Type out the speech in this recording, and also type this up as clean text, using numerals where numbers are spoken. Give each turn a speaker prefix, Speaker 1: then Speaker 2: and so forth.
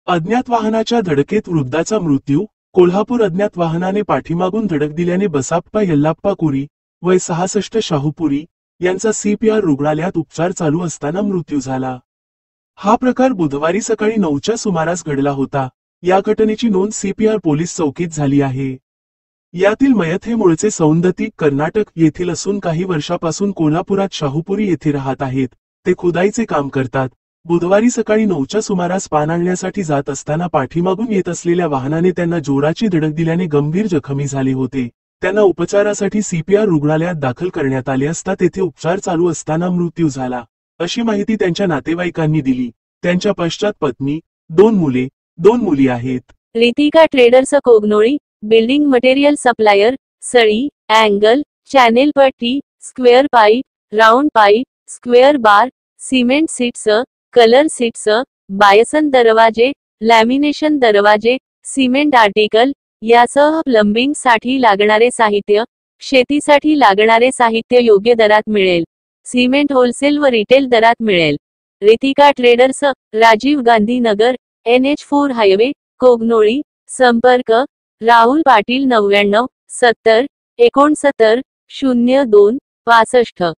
Speaker 1: अज्ञात वाहनाच्या धडकेत वृद्धाचा मृत्यू. कोल्हापूर. अज्ञात वाहनाने पाठीमागून धडक दिल्याने बसाप्पा यल्लाप्पा कुरी वय 66 शाहूपुरी यांचा सीपीआर रुग्णालयात उपचार चालू असताना मृत्यू झाला. हा प्रकार बुधवारी सकाळी 9च्या सुमारास घडला होता. या घटनेची नोंद सीपीआर पोलीस चौकीत झाली आहे. यातील मयत हे मूळचे सौंदती, कर्नाटक येथील असून काही वर्षापासून कोल्हापुरात शाहूपुरी येथे राहत आहेत. ते खुदाईचे काम करतात. बुधवारी सकाळी 9च्या सुमारास पान आणण्यासाठी जात असताना पाठीमागून येत असलेल्या वाहनाने त्यांना जोराची धडक दिल्याने गंभीर जखमी झाले होते. त्यांना उपचारासाठी सीपीआर रुग्णालयात दाखल करण्यात आले असता तेथे उपचार चालू असताना मृत्यू झाला, अशी माहिती त्यांच्या नातेवाईकांनी दिली. त्यांच्या पश्चात पत्नी, 2 मुली आहेत.
Speaker 2: Ritika traders Kognoli. Building material supplier. सळी, अँगल, चॅनेल पट्टी, square pipe, round pipe, square bar, cement sheets, colour sheets, bison दरवाजे, लॅमिनेशन दरवाजे, सिमेंट आर्टिकल यासह प्लंबिंग साठी लागणारे साहित्य, शेतीसाठी लागणारे साहित्य योग्य दरात मिळेल. सिमेंट होलसेल व रिटेल दरात मिळेल. Ritika traders, Rajiv Gandhi Nagar, NH4 highway, Kognoli. संपर्क राहुल पाटील 99 70 69 02 65.